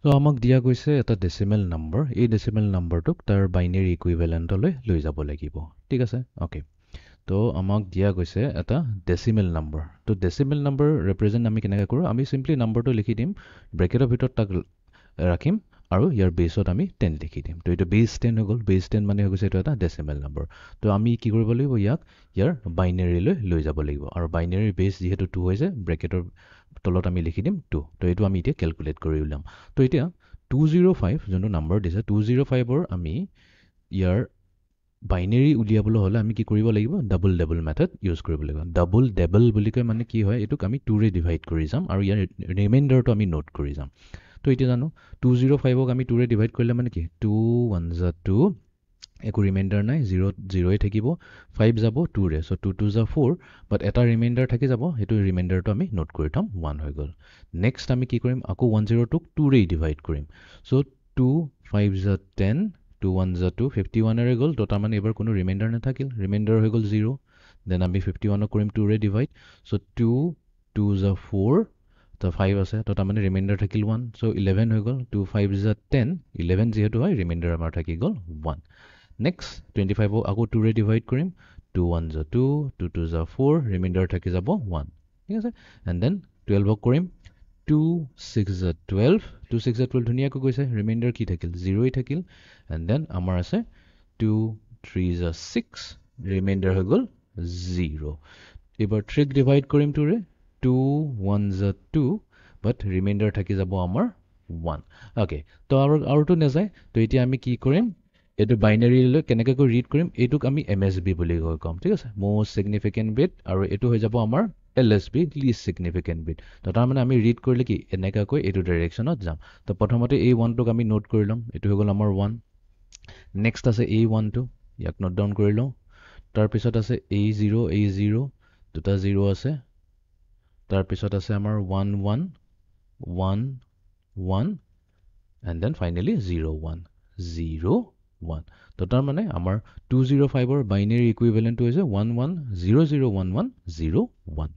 So আমাক দিয়া গৈছে এটা ডেসিমেল নাম্বাৰ এই ডেসিমেল নাম্বাৰটোক তাৰ বাইনাৰী ইকুইভ্যালেন্টলৈ লৈ যাব লাগিব ঠিক আছে ওকে তো আমাক দিয়া গৈছে এটা ডেসিমেল নাম্বার তো ডেসিমেল নাম্বার ৰিপ্ৰেজেন্ট আমি কেনেকৈ কৰোঁ আমি সিম্পলি নাম্বাৰটো লিখি দিম ব্ৰেকেটৰ ভিতৰত তাক ৰাখিম আৰু ইয়াৰ বেছত আমি 10 লিখি দিম তো এইটো বেছ 10 হৈ গ'ল বেছ 10 মানে হৈ গৈছে এইটো এটা ডেসিমেল নাম্বাৰ তো আমি কি কৰিব লাগিব ইয়াৰ বাইনাৰীলৈ লৈ যাব লাগিব আৰু বাইনাৰীৰ বেছ যিহেতু 2 হৈছে ব্ৰেকেটৰ তলত আমি লিখি দিম 2 তো এইটো আমি এতিয়া ক্যালকুলেট কৰি উলিয়াম তো এতিয়া 205 যোনটো নাম্বাৰ দিছে 205 ৰ আমি ইয়াৰ বাইনাৰী উলিয়াবলৈ হ'লে আমি কি কৰিব লাগিব ডাবল ডাবল মেথড ইউজ কৰিব লাগিব ডাবল ডাবল বুলি কয় মানে কি হয় এইটোক আমি 2 ৰে ডিভাইড কৰি যাম আৰু ইয়াৰ ৰিমাইণ্ডাৰটো আমি নোট কৰি যাম তো এতিয়া জানো 205 ক আমি 2 ৰে ডিভাইড কৰিলে মানে কি 2 1 যা 2 একো ৰিমাইণ্ডাৰ নাই 0 0 থাকিব 5 যাব 2 ৰে সো 2 2 যা 4 বাট এটা ৰিমাইণ্ডাৰ থাকি যাব সেইটো ৰিমাইণ্ডাৰটো আমি নোট কৰি থম 1 হৈ গ'ল নেক্সট আমি কি কৰিম আকৌ 10 টোক 2 ৰে ডিভাইড কৰিম সো 2 5 যা 10 2 1 যা 2 51 ৰে গ'ল তো তাৰ মানে এবাৰ কোনো ৰিমাইণ্ডাৰ নাথাকিল ৰিমাইণ্ডাৰ হৈ গ'ল 0 দেন আমি 51 কৰিম 2 ৰে ডিভাইড সো 2 2 যা 4 তো 5 আছে তো তাৰ মানে ৰিমাইণ্ডাৰ থাকিল 1 সো 11 হৈ গ'ল 2 5 যা 10 11 যেহেতু হয় ৰিমাইণ্ডাৰ আমাৰ থাকি গ'ল 1 নেক্সট 25 ক আকৌ 2 ৰে ডিভাইড কৰিম 2 1 যা 2 2 2 যা 4 ৰিমাইণ্ডাৰ থাকি যাব 1 ঠিক আছে এণ্ড দেন 12 ক কৰিম 2 6 যা 12 2 6 যা 12 ধুনীয়াকৈ গৈছে ৰিমাইণ্ডাৰ কি থাকিল 0 থাকিল এণ্ড দেন আমাৰ আছে 2 3 যা 6 ৰিমাইণ্ডাৰ হৈ গ'ল 0 এবাৰ 3 ক ডিভাইড কৰিম 2 ৰে 2 1 যা 2 বাট ৰিমাইণ্ডাৰ থাকি যাব আমাৰ 1 ওকে তো আৰুটো নাযায় তো এতিয়া আমি কি কৰিম এইটো বাইনাৰীলৈ কেনেকৈ ৰিড কৰিম এইটোক আমি এমএছবি বুলি কম ঠিক আছে মোষ্ট সিগনিফিকেন্ট বিট আৰু এইটো হৈ যাব আমাৰ এলএছবি লিষ্ট সিগনিফিকেন্ট বিট তো তাৰ মানে আমি ৰিড কৰিলে কি এনেকৈ এইটো ডাইৰেকশ্যনত যাম তো প্ৰথমতে এই 1 টোক আমি নোট কৰি ল'ম এইটো হৈ গ'ল আমাৰ 1 নেক্সট আছে এই 1 টো ইয়াক নোট ডাউন কৰি লওঁ তাৰ পিছত আছে এই 0 দুটা 0 আছে তাৰ পিছত আছে আমাৰ 1 1 1 1 and then finally 0 1 0 1 তো তাৰ মানে আমাৰ 205 ৰ বাইনাৰী ইকুইভ্যালেন্ট হৈছে 11001101